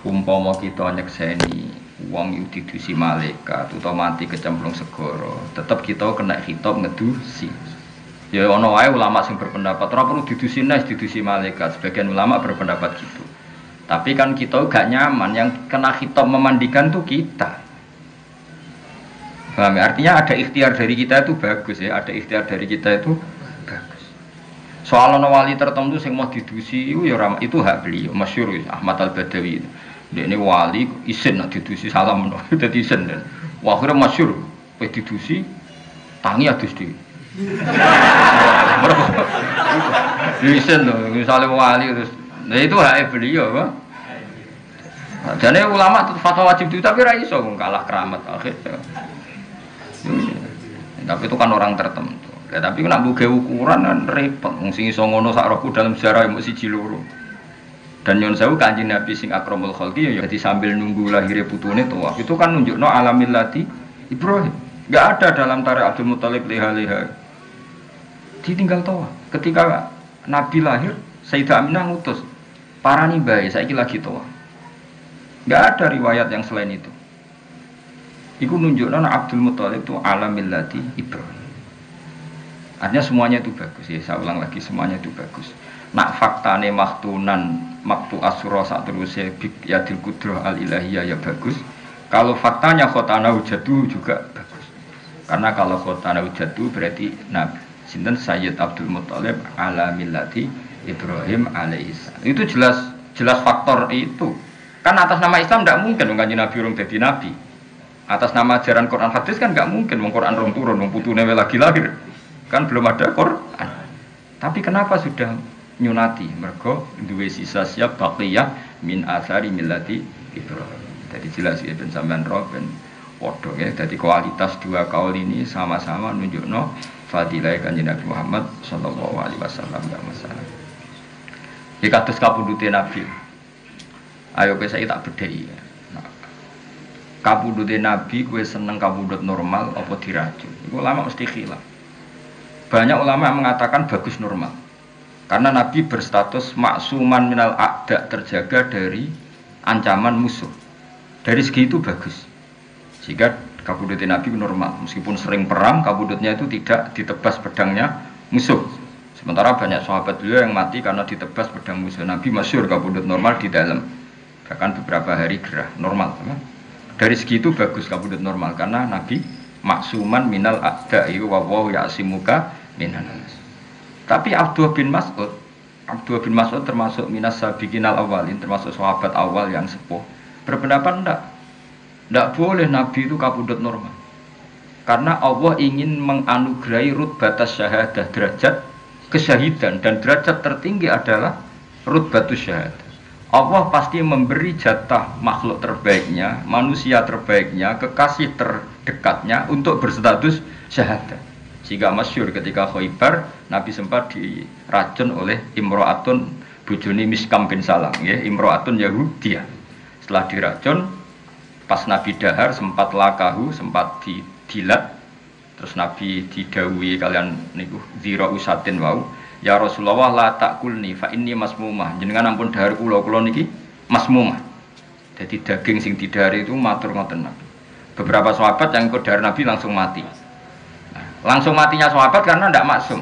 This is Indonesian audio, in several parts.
Umpama kita nyekseni wong yu didusi malaikat utawa mati kecemplung segara, tetep kita kena khitab ngedusi. Ya ana wae ulama sing berpendapat ora perlu didusi nas didusi malaikat. Sebagian ulama berpendapat gitu. Tapi kan kita gak nyaman, yang kena khitab memandikan tuh kita. Paham ya? Artinya ada ikhtiar dari kita itu bagus ya, ada ikhtiar dari kita itu bagus. Soal ana wali tertentu sing mau didusi itu hak beliau, masyhur Ahmad Al-Badawi. Dia ini wali isin nak didusi salam no, dadi isin dan akhirnya masyhur pe didusi tangi adus dhewe. Isin no, misalnya wali terus, nah itu hak beliau, Pak. Jadi ulama itu fatwa wajib itu tapi ra iso kalah keramat akhirnya. Tapi itu kan orang tertentu. Ya, tapi nak buka ukuran kan repot. Sing iso ngono sak rohku dalam sejarah yang siji loro. Dan nyon sewu Kanjeng Nabi sing akramul khalqi ya jadi sambil nunggu lahirnya putune tawaf. Itu kan nunjukno alamillati Ibrahim. Enggak ada dalam tarik Abdul Muthalib leha-leha. Ditinggal tawaf. Ketika Nabi lahir, Sayyidah Aminah ngutus, "Parani bae, saiki lagi tawaf." Enggak ada riwayat yang selain itu. Iku nunjukno Abdul Muthalib itu alamillati Ibrahim. Artinya semuanya itu bagus ya, saya ulang lagi semuanya itu bagus. Nak faktane maktunan maktu asura saat terusnya yadil kudroh al ilahiyah ya bagus. Kalau faktanya khotana hujatu juga bagus. Karena kalau khotana hujatu berarti Nabi sinten Sayyid Abdul Muthalib ala millati Ibrahim alaihissalam. Itu jelas faktor itu. Kan atas nama Islam tidak mungkin Kanjeng Nabi urung dadi nabi. Atas nama ajaran Quran hadis kan nggak mungkin wong Quran rong turun wong putune lagi lahir. Kan belum ada Quran. Tapi kenapa sudah nyunati? Mergo duwe sisa siap baqiyah min asari millati Ibrahim. Jadi jelas ya ben sampean ro ben padha ya. Jadi kualitas dua kaul ini sama-sama nunjukno fadilah Kanjeng Nabi Muhammad sallallahu alaihi wasallam enggak masalah. Iki kados kapundhute Nabi. Ayo kowe saiki tak bedheki. Kapundhute Nabi kowe seneng kapundhut normal apa diracun? Iku ulama mesti khilaf. Banyak ulama yang mengatakan bagus normal. Karena Nabi berstatus maksuman minal a'da, terjaga dari ancaman musuh. Dari segi itu bagus. Jika kabudutnya Nabi normal, meskipun sering perang, kabudutnya itu tidak ditebas pedangnya musuh. Sementara banyak sahabat beliau yang mati karena ditebas pedang musuh. Nabi masyhur kabudut normal di dalam. Bahkan beberapa hari gerah normal. Dari segi itu bagus kabudut normal karena Nabi maksuman minal a'da'i wa wahu ya'simuka minan nas. Tapi Abdullah bin Mas'ud termasuk minas sabiqinal awalin, termasuk sahabat awal yang sepuh, berpendapat enggak boleh Nabi itu kabudut normal. Karena Allah ingin menganugerahi rutbatas syahadah, derajat kesyahidan, dan derajat tertinggi adalah rutbatus syahadah. Allah pasti memberi jatah makhluk terbaiknya, manusia terbaiknya, kekasih terdekatnya untuk berstatus syahadah. Jika masyhur ketika Khaibar, Nabi sempat diracun oleh Imro'atun bujuni Miskam bin Salam, ya, Imro'atun Yahudiyah. Setelah diracun, pas Nabi dahar sempat lakahu, sempat didilat, terus Nabi didhawuhi kalian niku dzira usatin wau, ya Rasulullah la takulni fa inni masmumah. Jenengan ampun dahar kula niki masmumah. Jadi daging sing didahari itu matur ngoten Nabi. Beberapa sahabat yang ikut dahar Nabi langsung mati. Langsung matinya sahabat karena tidak maksum.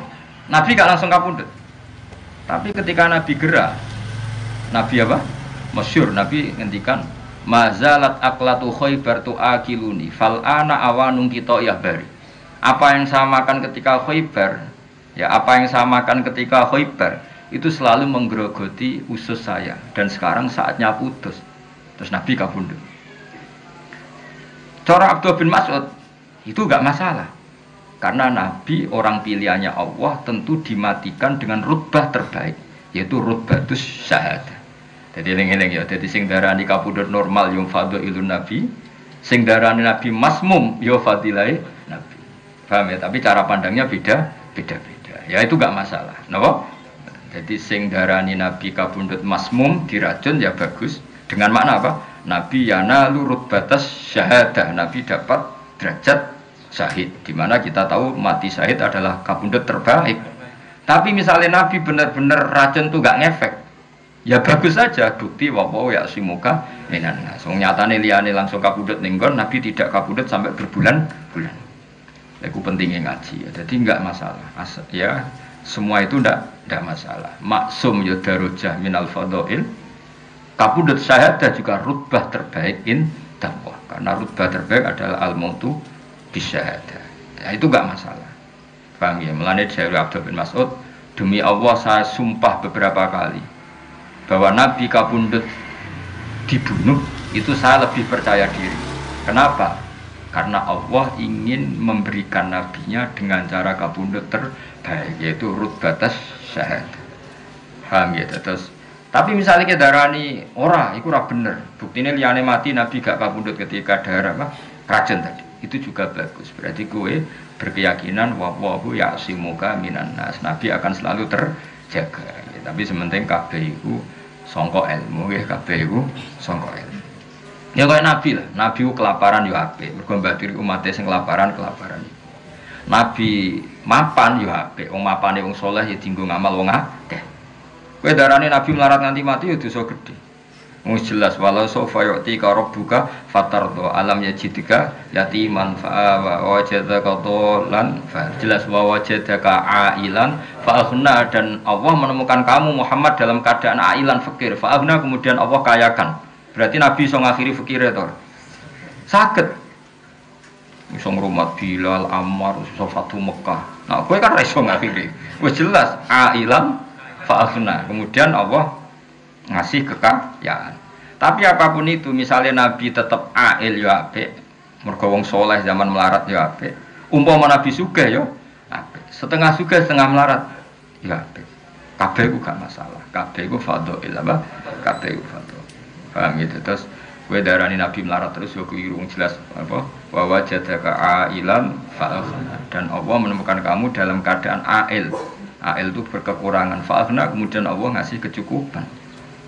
Nabi gak langsung kapundhut. Tapi ketika Nabi gerah, Nabi apa? Masyhur Nabi ngendikan, "Mazalat aqlatu Khaibar tu'akiluni fal ana awanung kita ya bari." Apa yang saya makan ketika Khaibar, ya apa yang saya makan ketika Khaibar itu selalu menggerogoti usus saya dan sekarang saatnya putus. Terus Nabi kapundhut. Cara Abdullah bin Mas'ud itu enggak masalah. Karena Nabi orang pilihannya Allah tentu dimatikan dengan rutbah terbaik, yaitu rutbatus syahadah. Jadi eling-eling ya, jadi sing darani kapundhut normal yung fadhailun Nabi, sing darani Nabi masmum yo fadilai Nabi. Paham ya? Tapi cara pandangnya beda-beda. Ya itu enggak masalah. Napa? Jadi sing darani Nabi kapundhut masmum diracun ya bagus. Dengan makna apa? Nabi yanalu rutbatas syahadah. Nabi dapat derajat syahid, dimana kita tahu mati syahid adalah kapundhut terbaik. Tapi misalnya Nabi benar-benar racun tuh gak ngefek, Ya bagus saja, bukti wawo ya simuka minan nas. Wong nyatane liyane langsung kabudut ning nggon, Nabi tidak kabudut sampai berbulan-bulan. Itu pentingnya ngaji. Ya. Jadi enggak masalah. Ya, semua itu enggak masalah. Maksum ya darajah minal fadhail. Kabudut syahadah juga rutbah terbaik indallah. Karena rutbah terbaik adalah al-mautu bisyahadah. Ya, itu enggak masalah. Paham ya? Mulane dari Abdul bin Mas'ud, demi Allah saya sumpah beberapa kali bahwa Nabi kabundut dibunuh itu saya lebih percaya diri. Kenapa? Karena Allah ingin memberikan nabinya dengan cara kabundut terbaik, yaitu rutbatas syahadah. Paham ya? Terus tapi misalnya kita darani ora, itu ora bener. Buktinya liyane mati Nabi gak kabundut ketika darah apa? Racun tadi. Itu juga bagus. Berarti gue berkeyakinan wawahu ya'simuka minan nas. Nabi akan selalu terjaga. Ya, tapi sementing kabeh iku sangka ilmu nggih, kabeh iku sangka ilmu. Ya kaya Nabi lah. Nabi ku kelaparan yo apik. Mergo mbaturi umate sing kelaparan. Nabi mapan yo apik. Wong mapane wong saleh ya dienggo ngamal wong akeh. Kowe darane Nabi melarat nganti mati ya dosa gedhe. Wis jelas walau sofa yu'ti ka rabbuka fatardo alam yajidika yatiman fa wajadaka dolan fa jelas wa wajadaka ailan fa aghna dan Allah menemukan kamu Muhammad dalam keadaan ailan fakir fa aghna kemudian Allah kayakan. Berarti Nabi iso ngakhiri fakire to. Saged. Iso ngrumat Bilal, Ammar, iso Fatu Mekah. Nah, kowe kan iso ngakhiri. Wis jelas ailan fa'afna. Kemudian Allah ngasih kekayaan. Tapi apapun itu, misalnya Nabi tetap ail ya apik, mergo wong saleh zaman melarat ya apik. Umpama Nabi sugih ya apik. Setengah sugih, setengah melarat ya apik. Kabeh ku gak masalah. Kabeh ku fadhail apa? Kabeh ku fadhail. Paham gitu. Terus kowe darani Nabi melarat terus yo keliru jelas apa? Wa wajadaka ailan fa'afna. Dan Allah menemukan kamu dalam keadaan ail. Ail itu berkekurangan, fa'afna kemudian Allah ngasih kecukupan.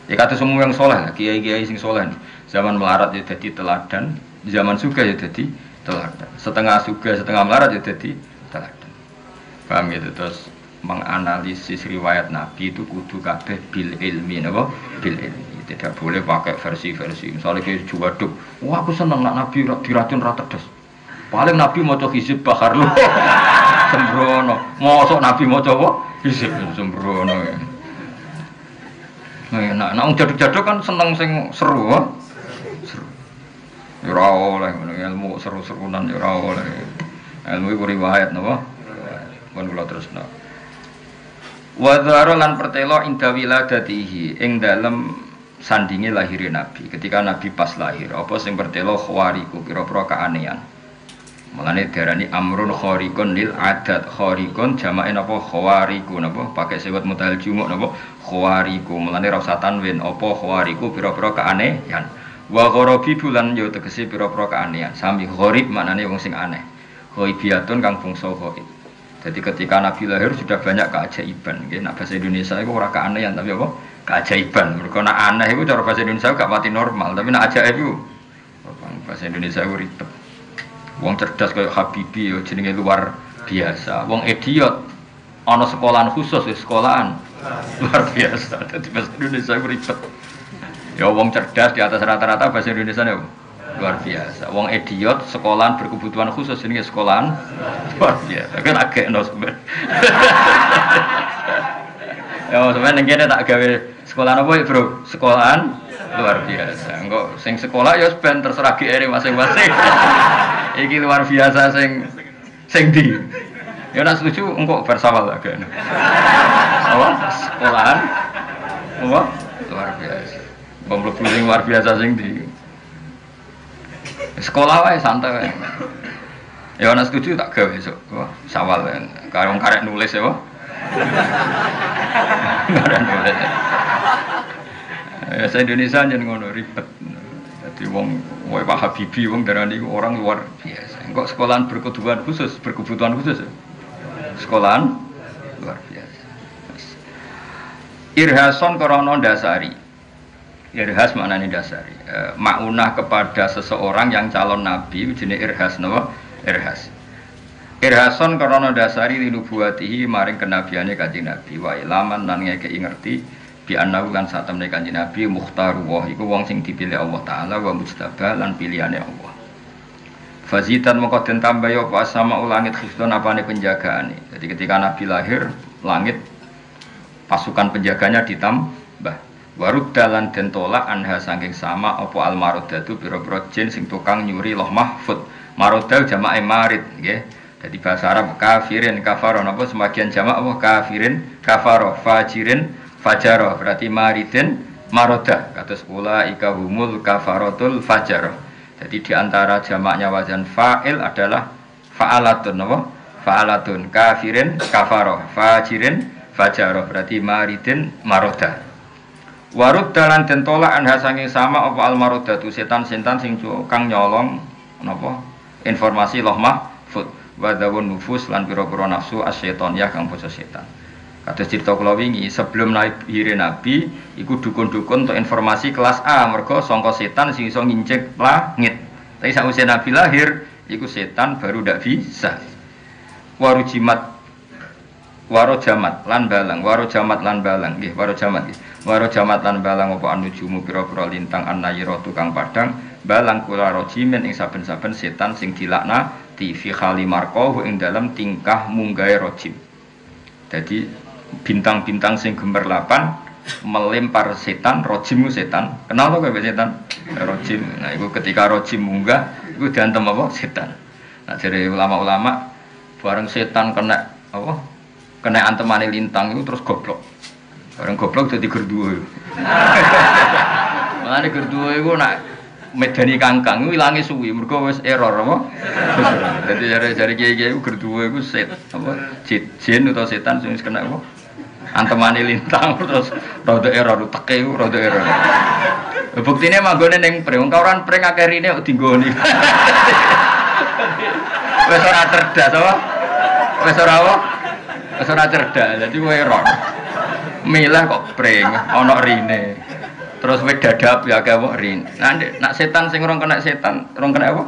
Ya kata semua yang soleh, kiai-kiai sing soleh zaman melarat ya jadi teladan, zaman suga ya jadi teladan. Setengah suga, setengah melarat ya jadi teladan. Paham gitu? Terus menganalisis riwayat Nabi itu kudu kabeh bil ilmi, apa? Bil ilmi. Tidak boleh pakai versi-versi. Misalnya kayak juwaduk, wah aku seneng nak Nabi diracun rata terus. Paling Nabi mau coba hizib bakar lu. Sembrono, mosok Nabi mau coba hizib sembrono ya. Nah, jaduk-jaduk kan seneng sing seru, seru. Ya ora oleh ilmu seru-serunan ya ora oleh. Ilmu iku riwayat napa? Pun kula tresna. Wa dzara lan pertelo inda wiladatihi ing dalem sandinge lahire Nabi. Ketika Nabi pas lahir, apa sing pertelo khawariku kira-kira keanehan. Mulane diarani amrun khariqun lil adat. Khariqun jamake napa khawariku napa pakai sewet mutahal jumuk napa khawariku. Mulane ra usah tanwin apa khawariku pira-pira keanehan. Wa gharabi bulan yo tegese pira-pira keanehan. Sami gharib maknane wong sing aneh. Ghaibiyatun kang bangsa ghaib. Jadi ketika Nabi lahir sudah banyak keajaiban nggih. Nek bahasa Indonesia iku ora keanehan tapi apa? Keajaiban. Mergo nek aneh iku cara bahasa Indonesia gak pati normal, tapi nek ajaib iku bahasa Indonesia iku ribet. Wong cerdas kayak Habibie yo jenenge luar biasa. Wong idiot ana sekolahan khusus sekolahan luar biasa. Dadi bahasa Indonesia ribet. Ya wong cerdas di atas rata-rata bahasa Indonesia nih luar biasa. Wong idiot sekolahan berkebutuhan khusus jenenge sekolahan luar biasa. Kan agak no sebenarnya. Ya sebenarnya kene tak gawe sekolahan apa ya, Bro? Sekolahan luar biasa. Engko sing sekolah ya ben terserah GR masing-masing. Iki luar biasa sing di. Ya nek setuju engko bersawal agak. Apa? Sekolahan. Apa? Luar biasa. Komplit sing luar biasa sing di. Sekolah wae santai wae. Ya nek setuju tak gawe esuk. Wah, sawal karo karek nulis ya, Pak. Karek nulis. Ya Indonesia jeneng ngono ribet. Jadi wong Pak Habibie wong darani orang luar biasa. Engko sekolahan berkebutuhan khusus ya. Sekolahan luar biasa. Irhason krana ndasari. Irhas maknane dasari. Maunah kepada seseorang yang calon nabi jenenge irhas napa? Irhas. Irhason krana ndasari linubuwatihi maring kenabiane Kanjeng Nabi wa ilaman lan ngekeki ngerti bi annahu lan sak temne Kanjeng Nabi mukhtaru wa iku wong sing dipilih Allah taala wa mujtaba lan pilihane Allah. Fazitan moko den tambah ya apa sama langit khifdon apane penjagaane. Jadi ketika Nabi lahir, langit pasukan penjaganya ditambah. Warud dalan den tolak anha saking sama apa almarodatu pira-pira jin sing tukang nyuri loh mahfud. Maroda jamae marid nggih. Jadi bahasa Arab kafirin kafaron apa semakian jamak apa kafirin kafaro fajirin fajaro berarti maridin maroda kados ulaika humul kafarotul fajaro. Jadi diantara jamaknya wazan fa'il adalah fa'alatun apa? Fa'alatun kafirin kafaroh fajirin fajaro berarti maridin maroda. Warud dalan den tolak anha saking sama apa al marodatu setan-setan sing kang nyolong napa informasi loh mahfud wa dawun nufus lan pira-pira nafsu asyaiton ya kang basa setan. Kados cerita kula wingi sebelum lahir Nabi iku dukun-dukun untuk informasi kelas A mergo sangka setan sing iso ngincik langit. Tapi sakwise Nabi lahir iku setan baru ndak bisa. Warujimat warojamat lan balang nggih warojamat nggih. Warojamat lan balang apa anujumu pira-pira lintang annayira tukang padang balang kula rojimen ing saben-saben setan sing dilaknati fi khali marqahu ing dalam tingkah munggahe rojim. Jadi bintang-bintang sing gemerlapan melempar setan, rojim setan. Kenal to kowe setan? Rojim. Nah, itu ketika rojim munggah, itu diantem apa? Setan. Nah, dari ulama-ulama bareng setan kena apa? Kena antemane lintang itu terus goblok. Bareng goblok dadi gerduwe. Mane gerduwe iku nak medani kangkang iku ilange suwi mergo wis error apa? Dadi jare kiai-kiai iku gerduwe iku set apa? Jin utawa setan sing kena apa? Antemane lintang terus rada error teke iku rada error. Buktine manggone ning preng kauran preng akeh rine kok dinggoni. Wis ora cerdas apa? Wis ora apa? Wis ora cerdas. Dadi kowe error. Milah kok preng ana rine. Terus wis dadap ya akeh apa rine. Nah nak setan sing ora kena setan, ora kena apa?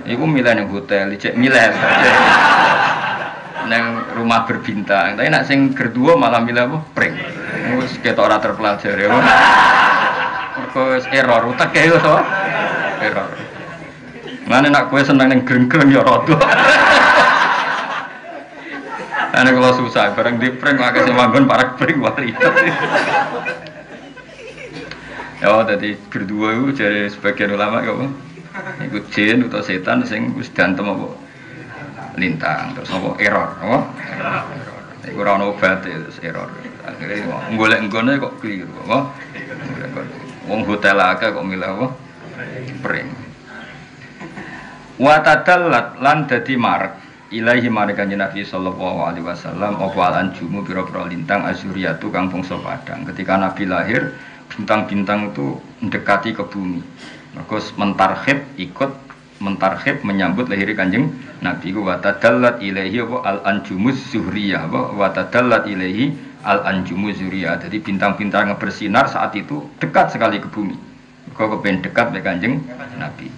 Iku milih ning hotel, cek milih. Nang rumah berbintang, tapi nak sing kedua malah milih apa? Pring. Wis ketok ora terpelajari apa. Mergo wis error utek e to. Error. Mane nak kowe seneng ning greng-greng ya rada. Ana kula susah bareng di pring akeh sing manggon parek pring wali. Ya dadi kedua iku jare sebagian ulama kok iku jin utawa setan sing wis diantem apa? Lintang terus apa error apa iku ora ono obate terus error akhire golek nggone kok keliru apa wong hotel akeh kok milih apa pring wa tadallat lan dadi marek ilahi mareka Nabi sallallahu alaihi wasallam apa al-anjumu pira-pira lintang azuriyatu kang bangsa padang ketika Nabi lahir bintang-bintang itu mendekati ke bumi mergo mentarhib menyambut lahir Kanjeng Nabi wa tadallat ilaihi al-anjumuz zuhriyah wa tadallat ilaihi al-anjumuz zuhriyah. Jadi bintang-bintang yang bersinar saat itu dekat sekali ke bumi. Kok kepen dekat dengan Kanjeng Nabi.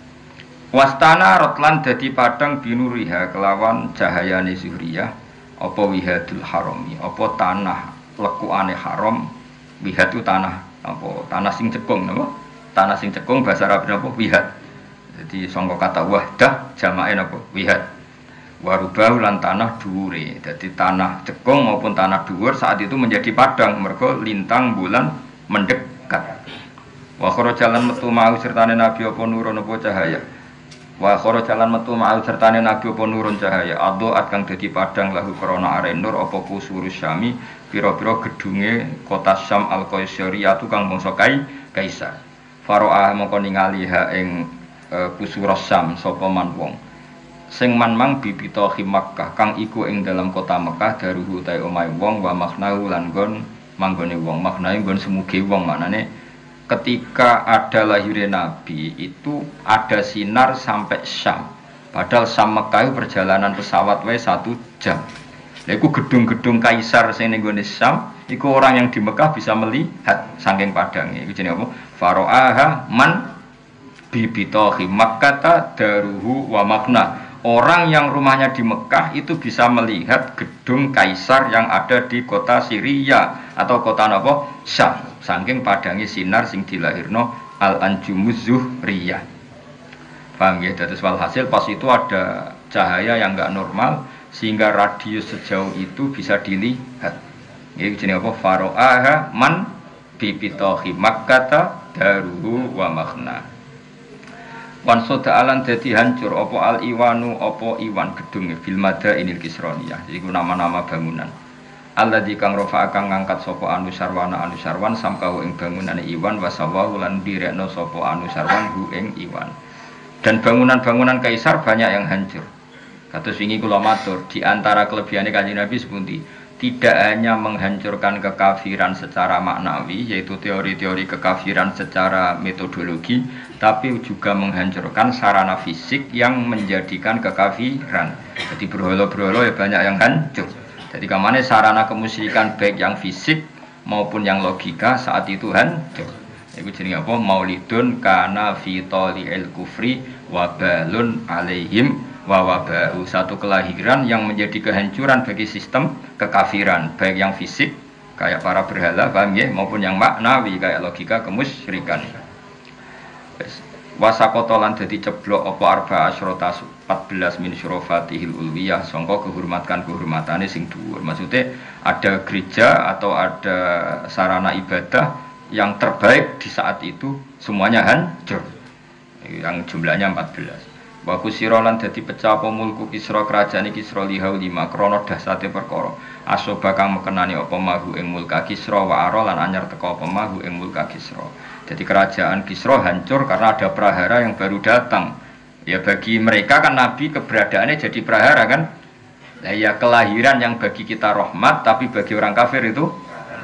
Wastana rotlan dadi padang binuriha kelawan cahayane zuhriyah apa wihadul harami apa tanah lekukane haram wihad itu tanah apa tanah sing cekung napa tanah sing cekung bahasa Arab napa wihad. Jadi sangka kata wahdah jamake napa wihad. Warubau lan tanah dhuwure. Jadi tanah cekung maupun tanah dhuwur saat itu menjadi padang mergo lintang bulan mendekat. Wa khara jalan metu mau sertane nabi apa nurun apa cahaya. Wa khara jalan metu mau sertane nabi apa nurun cahaya. Adhoat kang dadi padang lahu krana are nur apa kusurus syami pira-pira gedunge kota Syam al-Qaisariyah kang bangsa kaisar. Faro'ah mongko ningali ha ing kusuros Syam sapa man wong sing man mang bibita Makkah kang iku ing dalam kota Mekah daruhu ta omahe wong wa maknahu lan nggon manggone wong maknae nggon semuge wong maknane ketika ada lahirnya Nabi itu ada sinar sampai Syam padahal Syam Mekah perjalanan pesawat wae 1 jam lha iku gedung-gedung kaisar sing ning gone Syam iku orang yang di Mekah bisa melihat saking padange iku jenenge apa faro'aha man bibitohi makkata daruhu wa makna Orang yang rumahnya di Mekah itu bisa melihat gedung kaisar yang ada di kota Syria atau kota apa? Syam. Saking padangi sinar sing dilahirno Al-Anjumuz Zuhriyah. Paham ya? Terus walhasil pas itu ada cahaya yang enggak normal sehingga radius sejauh itu bisa dilihat. Ini jenis apa? Faro'aha man bipitohi makkata daruhu wa makhna. Wan soda alan dadi hancur opo al iwanu opo iwan gedung bil mada inil kisroniyah. Iku nama-nama bangunan. Alladzi kang rafa kang ngangkat sapa anu sarwan samkahu ing bangunane iwan wasawahu lan direkno sapa anu sarwan hu ing iwan. Dan bangunan-bangunan kaisar banyak yang hancur. Kados wingi kula matur di antara kelebihane Kanjeng Nabi sepundi? Tidak hanya menghancurkan kekafiran secara maknawi, yaitu teori-teori kekafiran secara metodologi, tapi juga menghancurkan sarana fisik yang menjadikan kekafiran. Jadi berhala-berhala ya banyak yang hancur. Jadi kemana sarana kemusyrikan baik yang fisik maupun yang logika saat itu hancur. Itu jenis apa? Maulidun kana fi tali'il kufri wabalun alaihim wawabau, satu kelahiran yang menjadi kehancuran bagi sistem kekafiran baik yang fisik kayak para berhala paham ya, maupun yang maknawi kayak logika kemusyrikan. Wasakotolan dadi ceblok apa arba asyrota 14 min syurofatihil ulwiyah sangka kehormatan-kehormatane sing dhuwur. Maksudnya ada gereja atau ada sarana ibadah yang terbaik di saat itu semuanya hancur yang jumlahnya 14. Wa kusira lan dadi pecah apa mulku Kisra kerajaan Kisra lihau 5 krana dahsate perkara asoba kang mekenani apa mahu ing mulka Kisra wa ara lan anyar teka apa mahu ing mulka Kisra. Jadi kerajaan Kisra hancur karena ada prahara yang baru datang. Ya bagi mereka kan Nabi keberadaannya jadi prahara kan. Nah ya kelahiran yang bagi kita rahmat tapi bagi orang kafir itu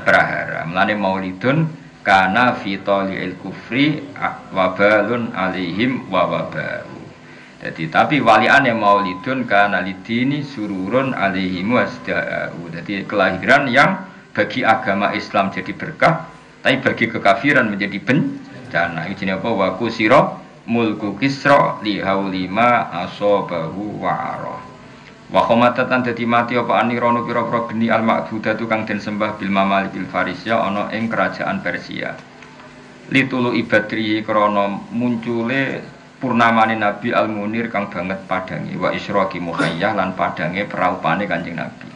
prahara. Mulane maulidun kana fi tali'il kufri wabalun alaihim wa wabau. Jadi tapi waliane maulidun kana lidini sururun alaihim wasda'u. Jadi kelahiran yang bagi agama Islam jadi berkah, tapi bagi kekafiran menjadi bencana. Ini apa? Wa kusira mulku Kisra li haulima asabahu wa ara. Wa khamatatan dadi mati apa anirono pira-pira geni al-ma'budatu kang den sembah bil mamalikil Farisia ana ing kerajaan Persia. Litulu ibadri krana muncule purnamane Nabi Al-Munir kang banget padange wa isyraqi muhayyah lan padange praupane Kanjeng Nabi.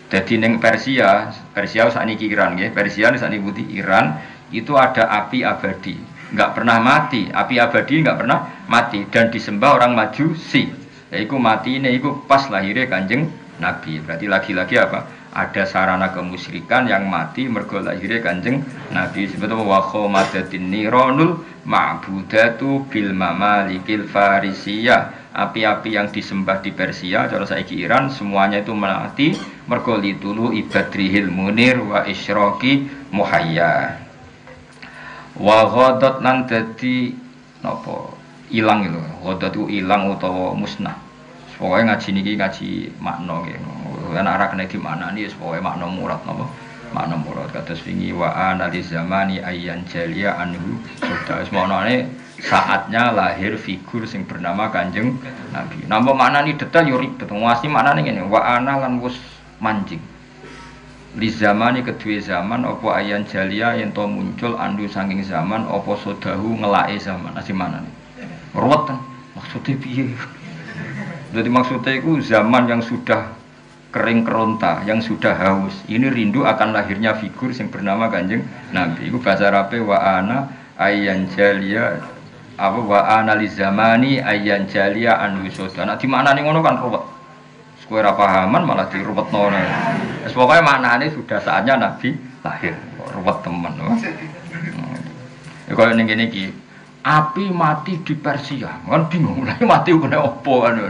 Dadi ning Persia sakniki Iran nggih, Persia sakniki putih Iran itu ada api abadi, enggak pernah mati. Api abadi enggak pernah mati dan disembah orang Majusi. Yaiku matine iku pas lahirnya Kanjeng Nabi. Berarti lagi-lagi apa? Ada sarana kemusyrikan yang mati mergo lahirnya Kanjeng Nabi. Sebetulnya wa khomadatin nironul ma'budatu bil mamalikil Farisiyah. Api-api yang disembah di Persia, cara saiki Iran, semuanya itu mati mergo litulu ibadrihil munir wa isyraqi muhayya. Wa ghadat lan dadi napa? Ilang lho. Ghadat itu ilang utawa musnah. Pokoke ngaji niki ngaji makna nggih. Ana ora kena dimaknani wis pokoke makna murad napa? Makna murad kados wingi wa analiz zamani ayyan jalia anhu. Sudah semonane saatnya lahir figur sing bernama Kanjeng Nabi. Napa maknani detail yo ribet. Ngasi maknane ngene, wa ana lan wis manjing. Li zamani kedue zaman apa ayyan jalia yen to muncul andu saking zaman apa sodahu ngelake zaman. Asih manane. Ruwet kan. Maksudnya piye? Jadi maksudnya itu zaman yang sudah kering keronta, yang sudah haus. Ini rindu akan lahirnya figur yang bernama Kanjeng Nabi. Itu bahasa Arabnya wa ana ayyan jalia apa wa ana li zamani ayyan jalia an wisoda. Nah di maknane ngono kan ruwet. Kowe ora pahaman malah diruwetno. Wis pokoke maknane sudah saatnya Nabi lahir. Ruwet temen. Ya kaya ning kene iki api mati di Persia, kan bingung lagi mati kena opo kan,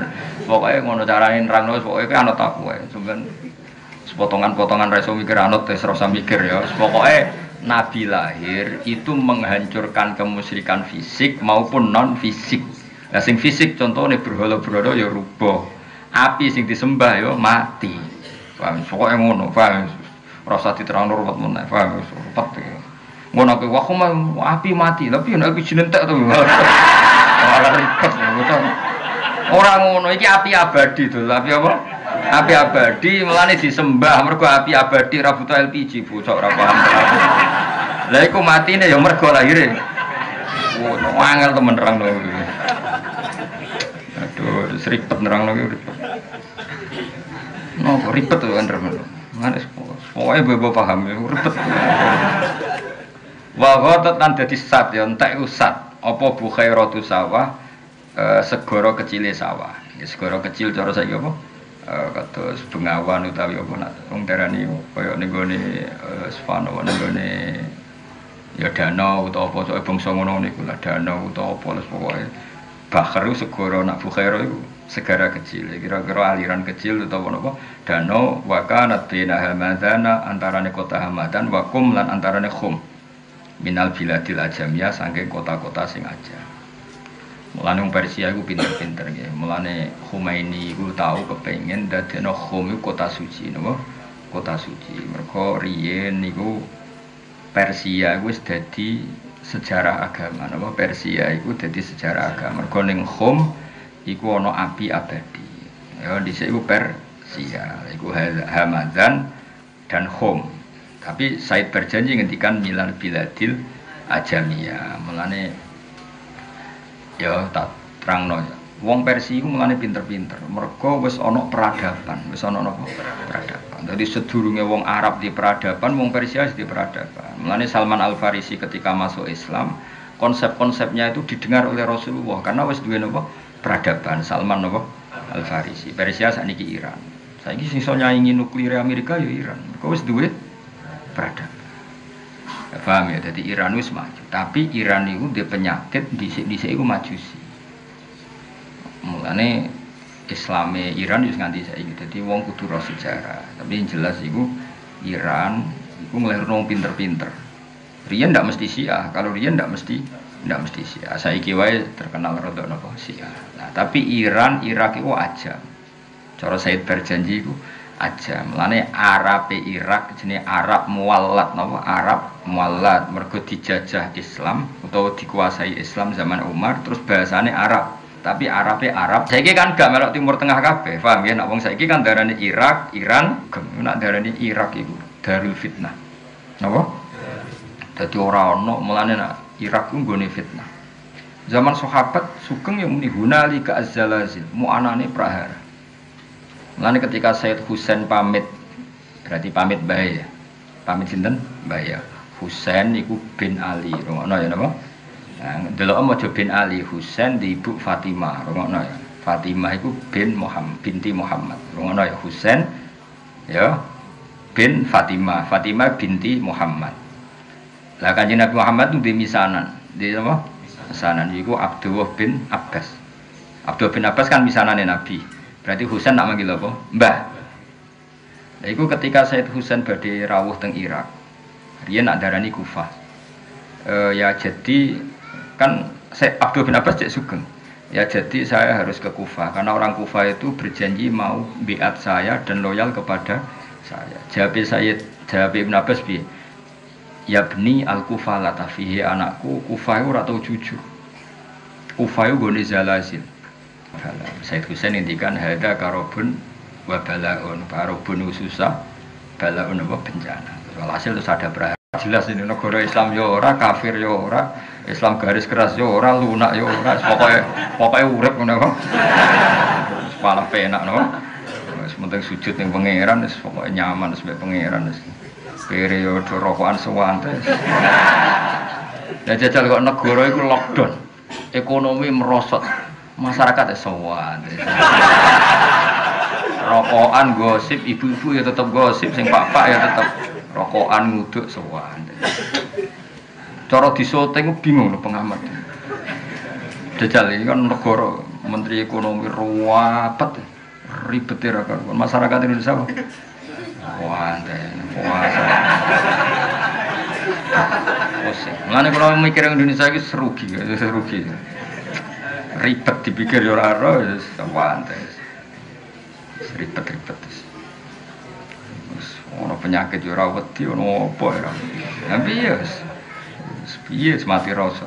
pokoknya ngono carane nerangno, pokoknya anut aku ya, sebenarnya sepotongan-potongan reso mikir anut, terus mikir ya, pokoknya Nabi lahir itu menghancurkan kemusyrikan fisik maupun non fisik. Nah, sing fisik contohnya berhala-berhala ya rubuh, api sing disembah ya mati, paham? Pokoknya ngono, paham? Rasa diterangno ruwet meneh, paham? Ruwet ya. Ngono ke wae api mati, tapi nek api jenentek to. Ora ribet ngono. Orang ngono iki api abadi to, tapi apa? Api abadi mulane disembah mergo api abadi ra butuh LPG, bocok ora paham. Lah iku matine ya mergo lahire. Oh, angel temen nerangno. Aduh, ribet nerangno iki ribet. Nopo ribet to kan nerangno. Mane pokoke bebo paham ya ribet. Wa ghatat lan dadi sat ya entek usat. Apa bukhairatu sawah segara kecile sawah. Ya segara kecil cara saiki apa? Kados Bengawan utawi apa nak wong darani kaya ning gone Spano ning gone ya danau utawa apa sok bangsa ngono niku lah danau utawa apa les pokoke Bakhru segara nak Bukhaira iku segara kecil kira-kira aliran kecil utawa napa danau wa kanat bina hamadana antarane kota Hamadan wa kum lan antarane khum minal biladil ajamiyah saking kota-kota sing aja. Mulane wong Persia iku pinter-pinter nggih. Mulane Khomeini iku tau kepengin dadekno Khum iku kota suci napa? Kota suci. Mergo riyen niku Persia iku wis dadi sejarah agama napa? Persia iku dadi sejarah agama. Mergo ning Khum iku ana api abadi. Ya dhisik iku Persia, iku Hamadan dan Khum. Tapi Said berjanji ngendikan milal biladil ajamiyah. Mulane ya tak terangno ya. Wong Persia iku mulane pinter-pinter. Mergo wis ana peradaban, wis ana napa? Peradaban. Dadi sedurunge wong Arab di peradaban, wong Persia di peradaban. Mulane Salman Al-Farisi ketika masuk Islam, konsep-konsepnya itu didengar oleh Rasulullah karena wis duwe napa? Peradaban. Salman napa? Al-Farisi. Persia sakniki Iran. Saiki sing iso nyaingi nuklir Amerika ya Iran. Mergo wis duwe peradaban. Paham ya, jadi Iran wis maju. Tapi Iran itu dia penyakit dhisik-dhisik iku majusi. Mulane Islame Iran wis nganti saiki. Dadi wong kudu ro sejarah. Tapi yang jelas iku Iran iku nglahirno pinter-pinter. Riyen ndak mesti Syiah, kalau riyen ndak mesti Syiah. Saiki wae terkenal rada napa Syiah. Nah, tapi Iran, Irak iku aja. Cara Said berjanji iku aja. Mulane Arabe Irak jenenge Arab Muwallat napa Arab Muwallat mergo dijajah Islam utawa dikuasai Islam zaman Umar terus bahasane Arab. Tapi Arabe Arab. Saiki kan gak melok Timur Tengah kabeh. Paham ya nek wong saiki kan darani Irak, Iran, nek darani Irak iku Darul Fitnah. Napa? Dadi ora ono mulane nek Irak ku nggone fitnah. Zaman sahabat sugeng ya muni hunalika az-zalazil, muanane prahara. Mulane ketika Said Husain pamit, berarti pamit bae ya. Pamit sinten? Bae ya. Husain iku bin Ali, ngono ya napa? Nah, delok maca bin Ali Husain di ibu Fatimah, ngono ya. Fatimah iku bin Muhammad, binti Muhammad. Ngono ya Husain ya bin Fatimah, Fatimah binti Muhammad. Lah Kanjeng Nabi Muhammad itu di misanan, di apa? Misanan iku Abdullah bin Abbas. Abdullah bin Abbas kan misanane Nabi. Berarti Husain nak manggil apa? Mbah. Nah, itu ketika Said Husain badhe rawuh teng Irak. Riyen nak darani Kufah. Ya jadi kan saya Abdul bin Abbas cek sugeng. Ya jadi saya harus ke Kufah karena orang Kufah itu berjanji mau biat saya dan loyal kepada saya. Jawab Ibn Abbas piye? Ya bni al-Kufah la tafihi anakku Kufah ora tau jujur. Kufah iku gone zalazil. Said Husain ngendikan hada karobun wa balaun, karobun susah, balaun apa bencana. Walhasil terus ada berahara. Jelas ini negara Islam yo ora, kafir yo ora, Islam garis keras yo ora, lunak yo ora, pokoke urip ngono kok. Malah penak no. Wis penting sujud ning pangeran wis pokoke nyaman wis mek pangeran wis. Periode rokokan sewantes. Lah jajal kok negara iku lockdown. Ekonomi merosot. Masyarakat ya sowan. Rokokan gosip, ibu-ibu ya tetap gosip, sing pak-pak ya tetap rokokan nguduk sowan. Cara disoting bingung lho pengamat. Jajal ini kan negara menteri ekonomi ruwet, ribet ya karuan. Masyarakat Indonesia wah, pusing. Mulane kalau mikir Indonesia iki serugi. Ribet dipikir yo ora ora wis wantes. Ribet-ribet. Wis ono penyakit yo ora wedi ono apa ya. Tapi ya piye mati rasa.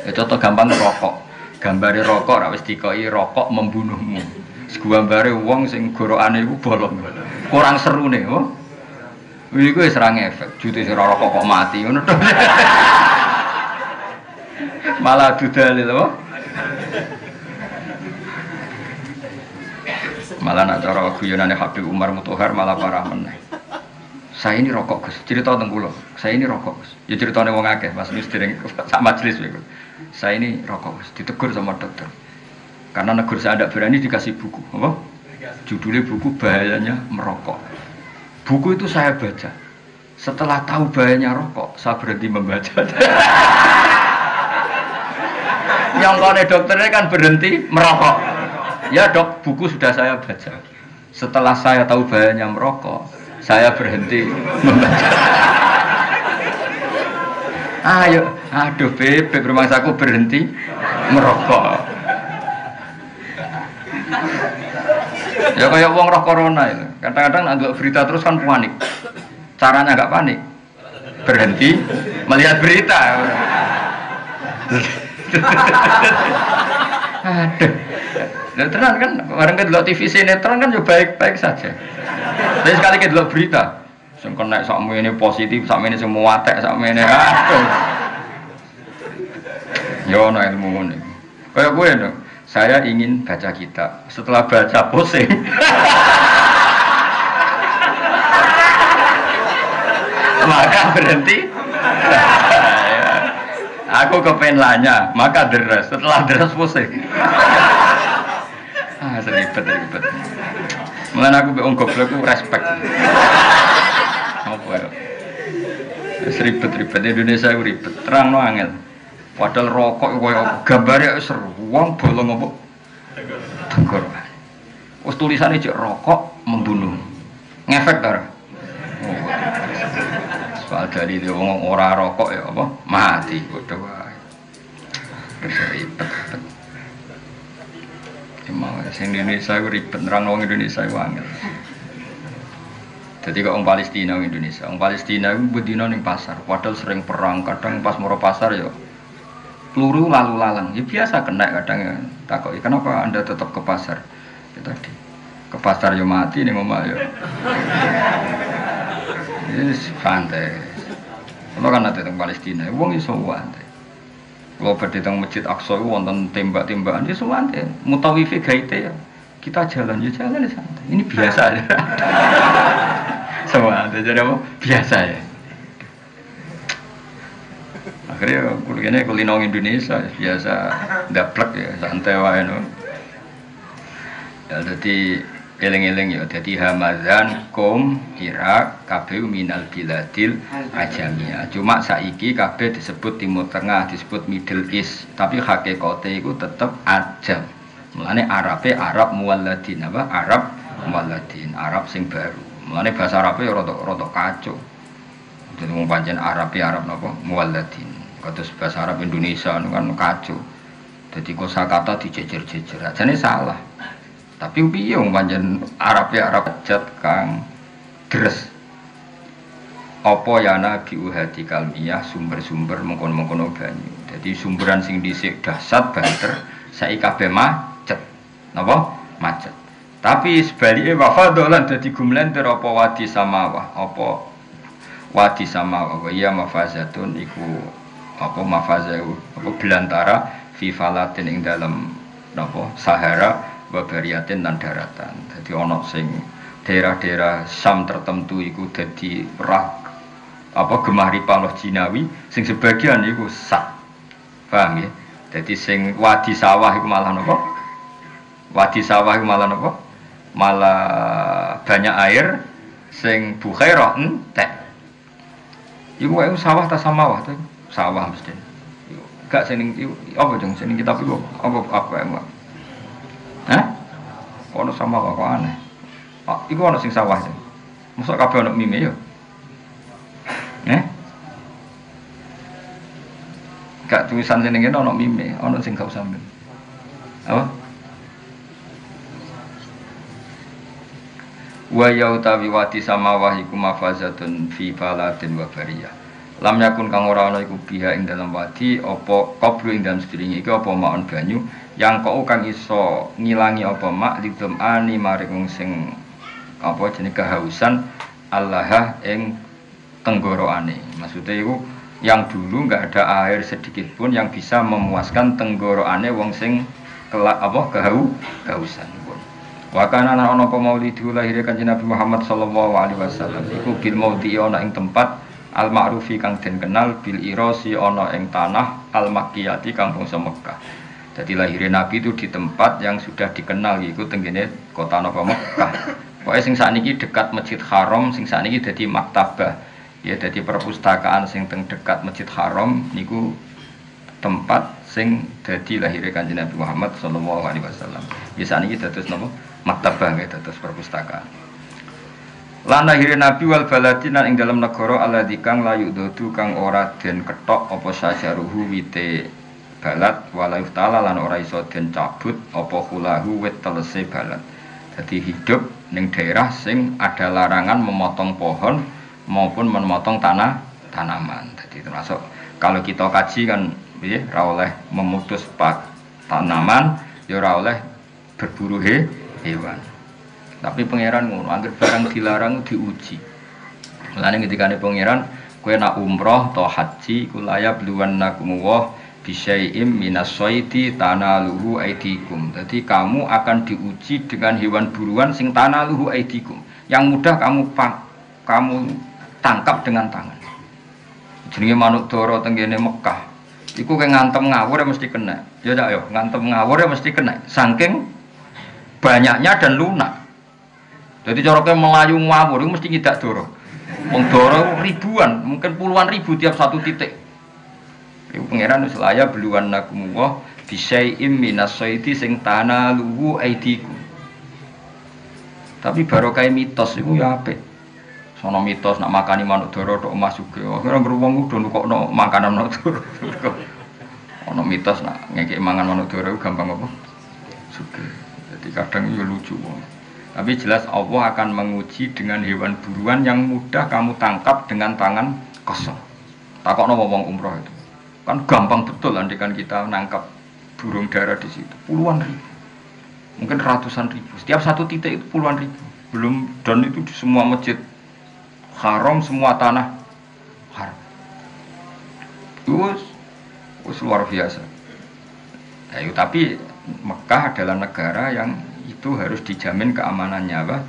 Ya contoh gampang rokok. Gambare rokok ra wis dikoki rokok membunuhmu. Gambare wong sing gorokane iku bolong. Kurang serune, oh. Iku wis ra ngefek. Jute sira rokok kok mati ngono to. Malah dudal lho. Malah nak cara guyonane Habib Umar Mutahar malah parah meneh. Saya ini rokok Gus, cerita tentang kula. Saya ini rokok Gus. Ya ceritane wong akeh, Mas wis dereng sak majelis niku. Saya ini rokok Gus, ditegur sama dokter. Karena negur saya tidak berani dikasih buku, apa? Judulnya buku bahayanya merokok. Buku itu saya baca. Setelah tahu bahayanya rokok, saya berhenti membaca. Yang kone dokternya kan berhenti merokok. Ya dok, buku sudah saya baca. Setelah saya tahu bahayanya merokok, saya berhenti membaca. Ayo, aduh bebek rumahsaku berhenti merokok. Ya kayak wong roh corona itu. Kadang-kadang agak berita terus kan panik. Caranya agak panik. Berhenti melihat berita. Aduh. Ya terang kan, orang kan delok TV sinetron kan juga baik-baik saja. Tapi sekali kita delok berita, sing kena sakmu ini positif, sakmu ini semua watek, sakmu ini aduh. Yo ono ilmu ngono. Kayak gue no, saya ingin baca kitab. Setelah baca pusing. Maka berhenti. Aku kepengen lanya, maka deres. Setelah deres pusing. Seribet. Mulane aku mbek wong goblok ku respect. Apa ya? Ribet Indonesia ku ribet, terangno angel. Padahal rokok koyo gambare seru, wong bolong apa? Tegor. Wis tulisane cek rokok membunuh. Ngefek ta ora? Oh. Soal dari wong ora rokok ya apa? Mati padha wae. Ribet. Emang sing Indonesia ku ribet nerang wong Indonesia ku angel. Jadi kok orang Palestina orang Indonesia, orang Palestina itu bedino ning pasar, padahal sering perang, kadang pas moro pasar ya peluru lalu lalang, ya biasa kena kadang ya. Takoki kenapa anda tetap ke pasar? Ya tadi ke pasar ya mati nih mama ya. Yes, santai. Kalau kan ada orang Palestina, wong iso santai. Kalau berdiri di Masjid Aqsa itu wonten tembak-tembakan, ya santai. Mutawifi gaite ya. Kita jalan ya santai. Ini biasa aja. Semua ada jadi apa? Biasa ya. Akhirnya kuliahnya kuliner Indonesia biasa daplek ya santai wae no. Ya jadi eling-eling ya jadi Hamadan Qom Irak kabeh minal biladil ajamiyah. Cuma saiki kabeh disebut Timur Tengah, disebut Middle East, tapi hakikate iku tetep ajam. Mulane Arabe Arab muwalladin apa? Arab muwalladin, Arab sing baru. Mulane bahasa Arabe ya rada kacau. Jadi wong pancen Arab napa? Muwalladin. Kados bahasa Arab Indonesia kan kacau. Jadi kosakata dijejer-jejer. Ajane salah. Tapi piye wong pancen Arab jat kang deres. Apa ya nabi uhadi kalmiyah sumber-sumber mengkono-mengkono banyu. Jadi sumberan sing dhisik dahsyat banter saiki kabeh macet. Napa? Macet. Tapi sebaliknya wafadolan dadi gumlenter apa wadi samawah, apa wadi samawah ya mafazatun iku apa mafazau apa belantara fi falatin ing dalem napa Sahara wa bariatin lan daratan. Dadi ana sing daerah-daerah Syam tertentu iku dadi rak apa gemah ripaloh Jinawi, sing sebagian iku sak. Paham ya? Dadi sing wadi sawah iku malah napa? Wadi sawah iku malah napa? Malah banyak air, sing bukhairah entek. Iku wae sawah ta samawah ta? Sawah mesti. Gak sing apa jeng sing kitab iku apa emang? Hah? Ono samawah kok aneh. Ah, iku ono sing sawah sing. Mosok kabeh ono mime yo. Gak tulisan sing ngene ono mime, ono sing gak usah mime. Apa? Wa yautawi wati samawah iku mafazatun fi falatin wa bariyah. Lam yakun kang ora ana iku biha ing dalam wadi apa qabru ing dalam sedringe iki apa maun banyu yang kok kang iso ngilangi apa mak lidum ani maring wong sing apa jenenge kehausan Allah ing tenggoroane. Maksudnya itu yang dulu nggak ada air sedikit pun yang bisa memuaskan tenggoroane wong sing kehausan. Wa kana ana apa maulidu lahir kanjeng Nabi Muhammad sallallahu alaihi wasallam iku bil maudhi ana ing tempat al ma'rufi kang den kenal bil irasi ana ing tanah al makkiyati kang bangsa Mekah. Jadi lahir Nabi itu di tempat yang sudah dikenal yaiku tenggene kota napa Mekah. Pokoke sing sakniki dekat Masjid Haram, sing sakniki dadi maktabah. Ya dadi perpustakaan sing teng dekat Masjid Haram niku tempat sing dadi lahir kanjeng Nabi Muhammad sallallahu alaihi wasallam. Ya sakniki dados napa maktabah nggih dados perpustakaan. Lan lahir Nabi wal baladin ing dalam negara alladzi kang layu dodu kang ora den ketok apa sajaruhu wite balad wala yuftala lan ora iso den cabut apa hulahu wit telese balad. Dadi hidup ning daerah sing ada larangan memotong pohon maupun memotong tanaman. Jadi termasuk kalau kita kaji kan nggih ora oleh memutus tanaman, ya ora oleh berburu hewan. Tapi pangeran ngono, anggere barang dilarang diuji. Mulane ketikane pangeran, kowe nak umroh atau haji kulaya bluwannakum wa bisyai'im minasyaiti tanaluhu aidikum. Jadi kamu akan diuji dengan hewan buruan sing tanaluhu aidikum. Yang mudah kamu tangkap dengan tangan. Jenenge manuk dara tenggene Mekah. Iku kayak ngantem ngawur ya mesti kena. Ya ayo ngantem ngawur ya mesti kena. Saking banyaknya dan lunak. Jadi coroknya melayu ngawur itu mesti ngidak doro. Wong doro ribuan, mungkin puluhan ribu tiap satu titik. Iku pangeran wis laya beluan nakumullah bisyai'im minasyaiti sing tanaluhu aidikum. Tapi barokah mitos iku ya apik. Sono mitos nak makani manuk doro tok emas juga. Ora ngruwung udo nukokno makanan manuk doro. Ono mitos nak ngekek mangan manuk doro gampang apa? Sugih. Jadi kadang ya lucu. Tapi jelas Allah akan menguji dengan hewan buruan yang mudah kamu tangkap dengan tangan kosong. Takokno wong umroh itu. Kan gampang betul andikan kita nangkap burung dara di situ. Puluhan ribu. Mungkin ratusan ribu. Setiap satu titik itu puluhan ribu. Belum dan itu di semua masjid haram, semua tanah haram. Terus luar biasa. Ayo, tapi Mekah adalah negara yang itu harus dijamin keamanannya apa?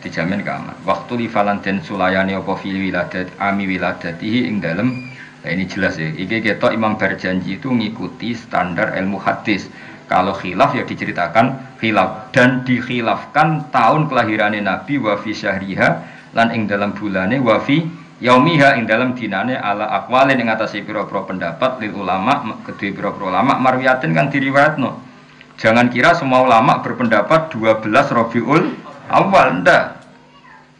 Dijamin keamanan. Waktu di Valentin Sulayani apa fil wiladat ami wiladatihi ing dalem. Nah ini jelas ya. Iki kita Imam berjanji itu ngikuti standar ilmu hadis. Kalau khilaf ya diceritakan khilaf dan dikhilafkan tahun kelahirannya Nabi wa fi syahriha lan ing dalam bulane wa fi yaumiha ing dalam dinane ala aqwalin ing atase pira-pira pendapat lil ulama kedue pira-pira ulama marwiyatin kang diriwayatno. Jangan kira semua ulama berpendapat 12 Rabiul Awal, ndak.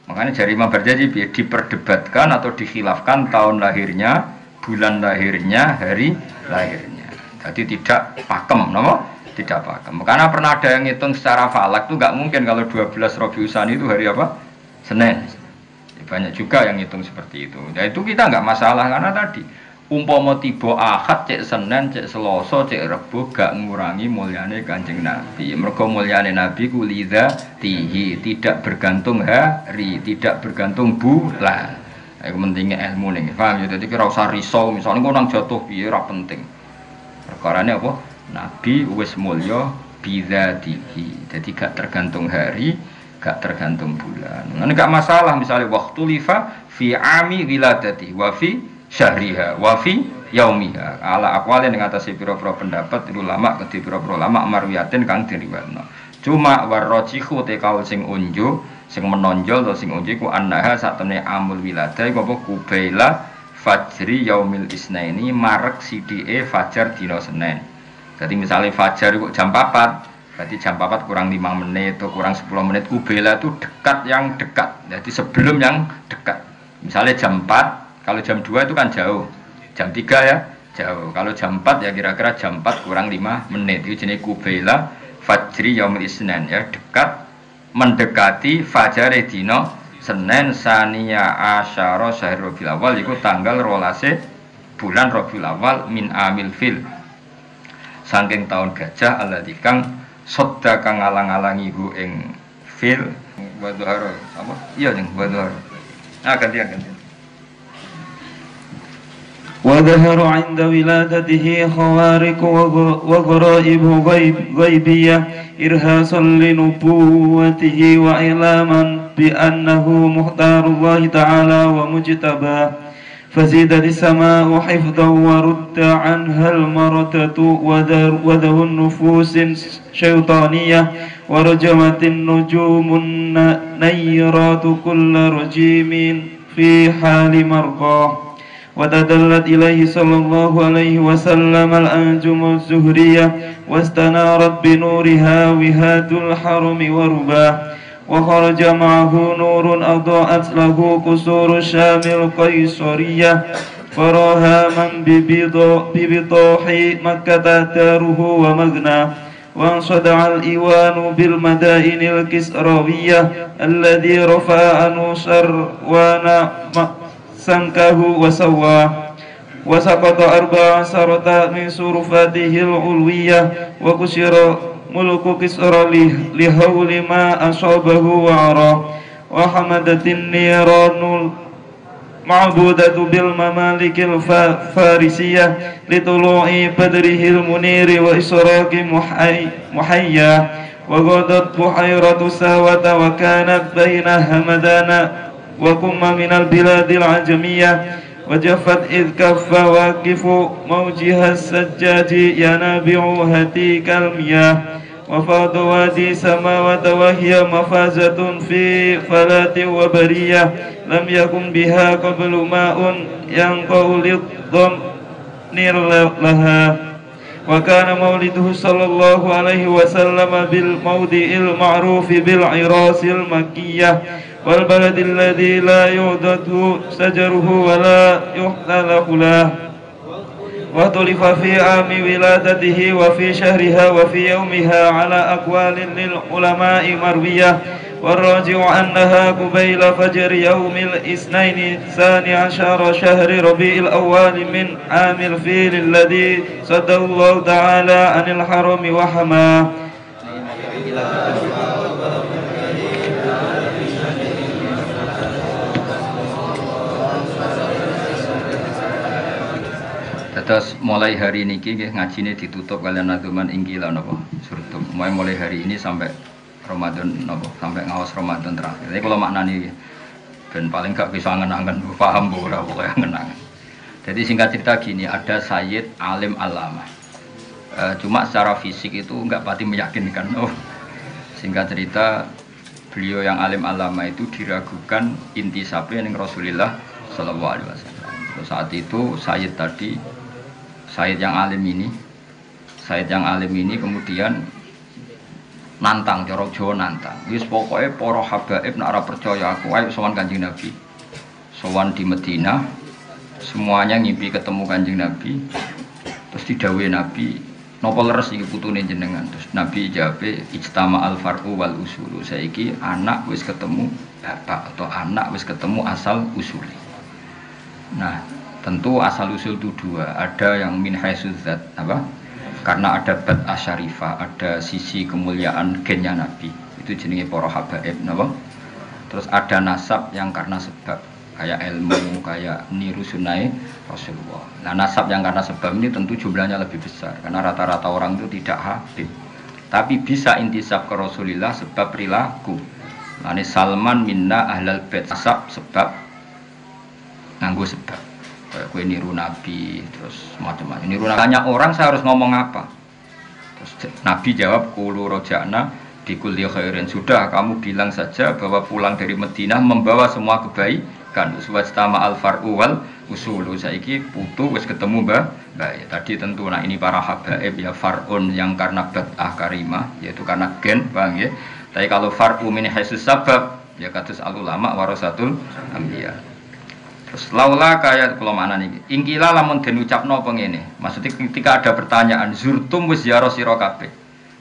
Makanya jari Imam berjanji diperdebatkan atau dikhilafkan tahun lahirnya, bulan lahirnya, hari lahirnya. Jadi tidak pakem, no? Tidak pakem. Karena pernah ada yang ngitung secara falak itu nggak mungkin kalau 12 Rabiul Tsani itu hari apa? Senin. Banyak juga yang ngitung seperti itu. Ya itu kita nggak masalah karena tadi umpama tiba Ahad cek Senin cek Selasa cek Rebo gak ngurangi mulyane Kanjeng Nabi. Mergo mulyane Nabi ku lidzatihi, tidak bergantung hari, tidak bergantung bulan. Iku pentingnya ilmu ning. Paham ya? Dadi kira usah risau misalnya kok nang jatuh piye ora penting. Perkarane apa? Nabi wis mulya bidzatihi. Jadi gak tergantung hari, gak tergantung bulan. Nah, enggak masalah misalnya waktu lifa fi ami wiladati wa fi syahriha wa fi yaumiha ala aqwalin ing atase pira-pira pendapat ulama kedhe pira-pira ulama marwiyatin kang diriwayatno. Cuma warrajihu te kaul sing unjuk sing menonjol atau sing unjuk ku annaha satene amul wiladah iku apa kubaila fajri yaumil isnaini marek sidike fajar dina Senin. Jadi misalnya fajar iku jam 4, berarti jam 4 kurang 5 menit atau kurang 10 menit kubaila itu dekat yang dekat. Jadi sebelum yang dekat. Misalnya jam 4 kalau jam 2 itu kan jauh, jam 3 ya jauh. Kalau jam 4 ya kira-kira jam 4 kurang 5 menit. Itu jenis kubaila fajri yaumil isnan ya, dekat mendekati fajare dina Senin sania asyara syahr Rabiul Awal iku tanggal 12 bulan Rabiul Awal min amil fil. Saking tahun gajah alladzi kang sodda kang ngalang-alangi hu ing fil wa dhuhara apa? Iya ning wa dhuhara. Gantian. وظهر عند ولادته خوارق وغرائب غيبية إرهاصا لنبوته وإعلاما بأنه مختار الله تعالى ومجتباه فزيدت السماء حفظا ورد عنها المردة وذو النفوس الشيطانية ورجمت النجوم النيرات كل رجيم في حال مرقاه وتدلت إليه صلى الله عليه وسلم الأنجم الزهرية واستنارت بنورها وهاد الحرم ورباه وخرج معه نور أضاءت له قصور الشام القيصرية فراها من ببطاح مكة داره ومغناه وانصدع الإيوان بالمدائن الكسروية الذي رفع عنه سروان سنكه وسواه وسقط 14 من صرفاته العلوية وكسر ملك كسرى لهول ما أصابه وعراه وحمدت النيران المعبودة بالممالك الفارسية لطلوع بدره المنير وإشراق محيا وغدت بحيرة ساوة وكانت بين همدان وكم من البلاد العجمية وجفت إذ كف واقف موجها السجاج ينابع هتيك المياه وفاض وادي سماوة وهي مفازة في فلاة وبرية لم يكن بها قبل ماء ينقع للضمير لها وكان مولده صلى الله عليه وسلم بالموضع المعروف بالعراس المكية والبلد الذي لا يعدد شجره ولا يحتل له واختلف في عام ولادته وفي شهرها وفي يومها على أقوال للعلماء مروية والراجع أنها قبيل فجر يوم الاثنين 12 شهر ربيع الأول من عام الفيل الذي صد الله تعالى عن الحرم وحماه. Terus mulai hari ini ngajine ditutup kalian naduman ingkilan apa surtum. Mulai hari ini sampai Ramadan apa sampai ngawas Ramadan terakhir. Jadi kalau maknani dan paling gak bisa ngenangan paham ora pokoke ngenangan. Jadi singkat cerita gini, ada Sayyid alim alama. Cuma secara fisik itu enggak pati meyakinkan. Singkat cerita beliau yang alim alama itu diragukan intisabnya dengan Rasulullah sallallahu alaihi wasallam. Saat itu Sayyid tadi Sayyid yang alim ini kemudian nantang, cara Jawa nantang. Wis pokoke para habaib nek ora percaya aku ayo sowan Kanjeng Nabi. Sowan di Madinah, semuanya ngimpi ketemu Kanjeng Nabi. Terus didhawuhi Nabi, napa leres iki putune jenengan? Terus Nabi jawabe ijtama al far'u wal usulu. Saiki anak wis ketemu bapak atau anak wis ketemu asal usuli. Nah, tentu asal usul itu dua, ada yang min haisudzat apa? Karena ada bad asyarifah, ada sisi kemuliaan gennya Nabi. Itu jenenge para habaib, napa? Terus ada nasab yang karena sebab, kayak ilmu, kayak niru sunai Rasulullah. Nah, nasab yang karena sebab ini tentu jumlahnya lebih besar karena rata-rata orang itu tidak habib. Tapi bisa intisab ke Rasulullah sebab perilaku. Nah, ini Salman minna ahlal bait, nasab sebab nganggo sebab. Kayak gue niru Nabi, terus macam-macam. Niru tanya orang saya harus ngomong apa? Terus Nabi jawab qulu roja'na bi kulli khairin. Sudah kamu bilang saja bahwa pulang dari Madinah membawa semua kebaikan. Wastama al far'u wal usulu. Saiki putu wis ketemu Mbah. Ya, tadi tentu nah ini para habaib ya far'un yang karena bad'ah karimah yaitu karena gen, paham ya. Tapi kalau far'u min haisus sabab ya kados al ulama warasatul anbiya. Terus laula kayak kalau mana nih, ingkila lamun den ucapno apa ngene. Maksudnya ketika ada pertanyaan zurtum wis ziarah sira kabeh.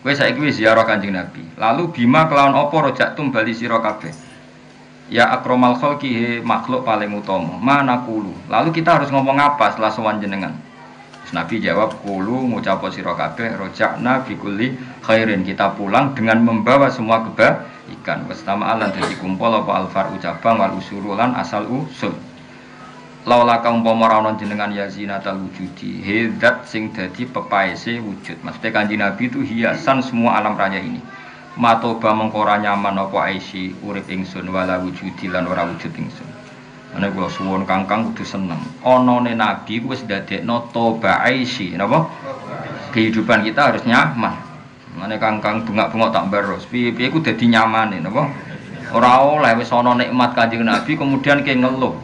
Kowe saiki wis ziarah Kanjeng Nabi. Lalu bima kelawan apa rojaktum bali sira kabeh. Ya akromal khalqi makhluk paling utama. Mana kulu. Lalu kita harus ngomong apa setelah sowan jenengan? Terus Nabi jawab kulu ngucap sira kabeh rojakna bikulli khairin. Kita pulang dengan membawa semua kebaikan. Wastama lan dadi kumpul apa alfar ucapang wal usurulan asal usul. Laula kaum umpama ana jenengan ya zinatal wujudi. Hidat sing dadi pepaese wujud. Maksudnya Kanjeng Nabi itu hiasan semua alam raya ini. Matoba mengkora nyaman apa aisi urip ingsun wala wujudi lan ora wujud ingsun. Ana kula suwun Kangkang kudu seneng. Anane nabi ku wis dadekno toba aisi, napa? Kehidupan kita harus nyaman. Mane Kangkang bengak-bengok tak baros. Piye-piye ku dadi nyamane, napa? Ora oleh wis ana nikmat Kanjeng Nabi kemudian ke ngeluh.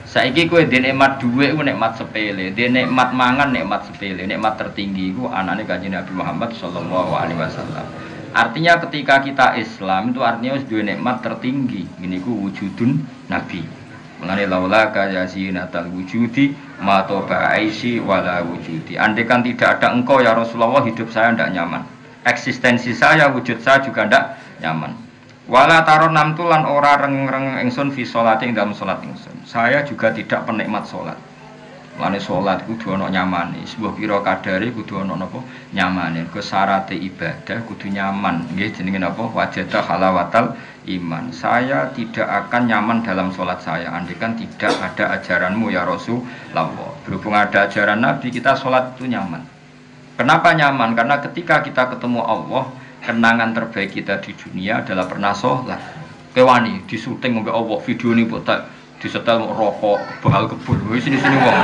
Saiki kowe ndek nikmat dhuwit ku nikmat sepele, ndek nikmat mangan nikmat sepele, nikmat tertinggi ku anane Kanjeng Nabi Muhammad sallallahu alaihi wasallam. Artinya ketika kita Islam itu artinya wis duwe nikmat tertinggi. Ini ku wujudun Nabi. Mulane laula ka yazinatal wujudi ma toba aisi wala wujudi. Andai kan tidak ada engkau ya Rasulullah hidup saya tidak nyaman. Eksistensi saya, wujud saya juga tidak nyaman. Wala taron namtulan ora reng-reng ingsun fi sholati ing dalam salat ingsun. Saya juga tidak penikmat salat. Lane salat kudu ana nyamane, sebuah pira kadare kudu ana napa nyamane. Ke syaratte ibadah kudu nyaman. Nggih jenenge napa? Wajada halawatal iman. Saya tidak akan nyaman dalam salat saya andikan tidak ada ajaranmu ya Rasulullah. Berhubung ada ajaran Nabi, kita salat itu nyaman. Kenapa nyaman? Karena ketika kita ketemu Allah, kenangan terbaik kita di dunia adalah pernah salat. Kewani di syuting mbek Allah video ini buat disetel rokok, bahal kebun, sini-sini wong.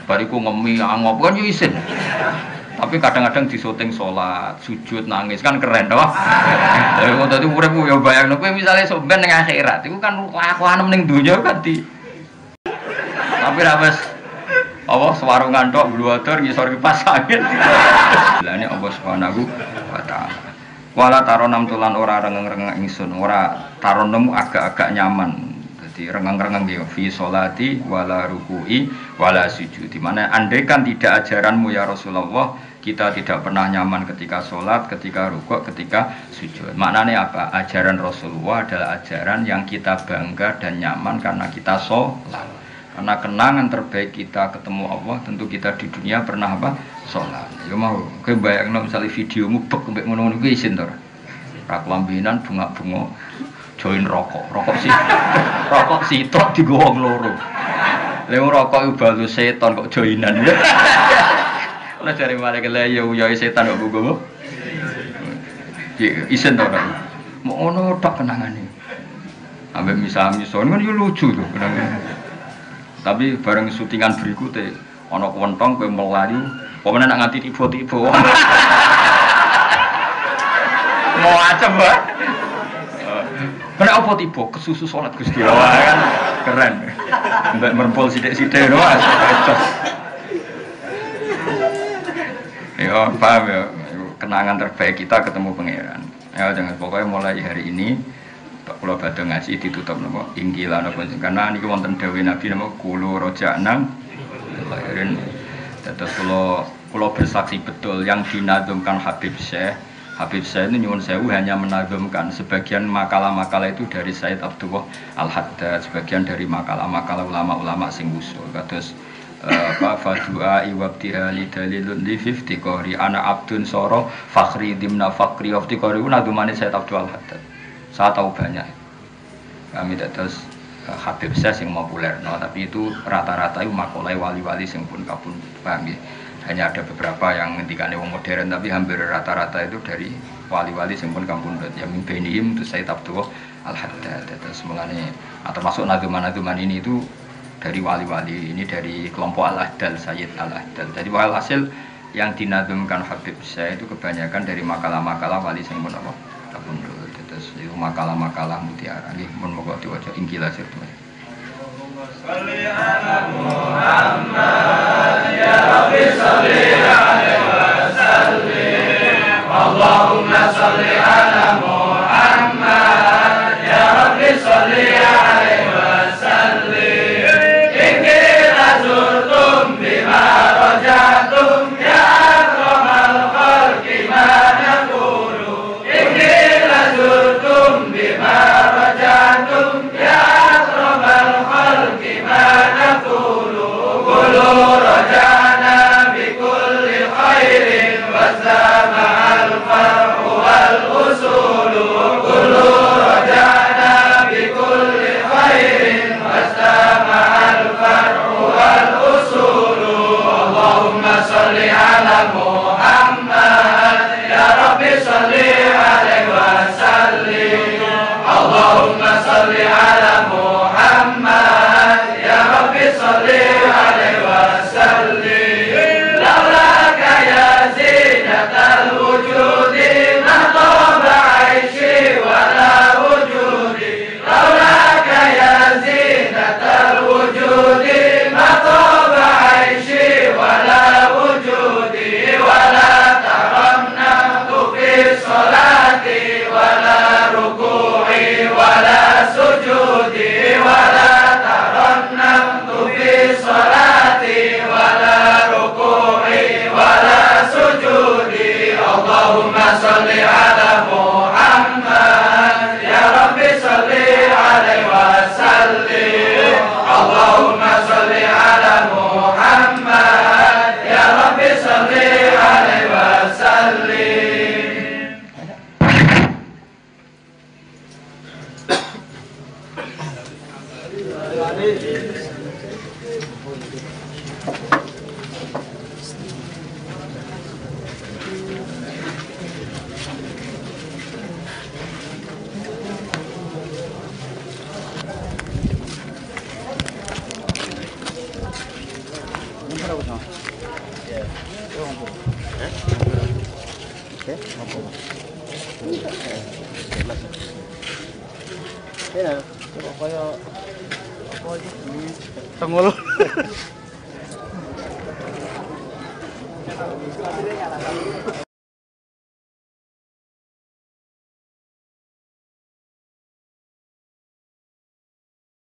Bariku ngemi, angop kan yo isin. Tapi kadang-kadang di syuting sholat, sujud, nangis kan keren, toh. Tapi kok tadi urip yo bayangno kowe misale sok ben ning akhirat, iku kan lakuan ning donya kan di. Tapi ra wis apa swarungan tok bluwater ngisor kipas angin. Lane Allah Subhanahu wa taala. Wala taronam tulan ora rengeng-rengeng ingsun, ora taronemu agak-agak nyaman. Rengang-rengang dia fi sholati wala ruku'i wala sujud. Di mana andaikan tidak ajaranmu ya Rasulullah, kita tidak pernah nyaman ketika sholat, ketika rukuk, ketika sujud. Maknanya apa? Ajaran Rasulullah adalah ajaran yang kita bangga dan nyaman karena kita sholat. Karena kenangan terbaik kita ketemu Allah, tentu kita di dunia pernah apa? Sholat. Ya mau, kowe bayangno misalnya videomu bek mbek ngono-ngono kuwi isin to. Ra kelambinan bunga-bunga join rokok sitok di gowong loro. Lha rokok iku balu setan kok joinan. Lah cari malah kele ya setan kok gowo. Isen to ora. Mau ngono tok kenangane. Ambek misal-misal kan yo lucu to kenangane. Tapi bareng syutingan berikutnya ana kontong kowe melayu, pemene nak nganti tiba-tiba. Mau acem wae. Kena apa tiba kesusu salat Gusti Allah kan keren. Mbak merempol sithik-sithik lho. Ya paham ya. Kenangan terbaik kita ketemu pangeran. Ya jangan pokoknya mulai hari ini kula badhe ngaji ditutup napa ingkilan apa karena niku wonten dawuh Nabi napa kulo rojakna khairin. Dados kula bersaksi betul yang dinadzumkan Habib Syekh ini nyuwun sewu hanya menazumkan sebagian makalah-makalah itu dari Said Abdullah Al-Haddad, sebagian dari makalah-makalah ulama-ulama sing usul. Kados fadua iwabtiha li dalilun li fiftiqori ana abdun soro fakhri dimna fakri oftiqori nadumane Said Abdullah Al-Haddad. Saya tahu banyak. Kami dados Habib Syekh yang populer, no, tapi itu rata-rata itu makalah wali-wali sing pun kapun paham nggih. Hanya ada beberapa yang ngendikane wong modern, tapi hampir rata-rata itu dari wali-wali sing pun kampundhut. Ya mimpenihim itu Said Abdullah Al-Haddad. Terus mengenai termasuk nazuman-nazuman ini itu dari wali-wali, ini dari kelompok Al-Ahdal, Sayyid Al-Ahdal. Jadi walhasil yang dinazumkan Habib Syekh itu kebanyakan dari makalah-makalah wali sing pun apa kampundhut. Terus itu makalah-makalah mutiara. Nggih mun monggo diwaca ingkilah sirtu. Salli ala Muhammad ya Rabbi salli alaihi wasallim. Allahumma salli ala Muhammad ya Rabbi salli alaihi wasallim. Ingkila zurtum bima rajatum ya akramal khalqi ma naqulu. Ingkila zurtum bima rajatum ya Tengol.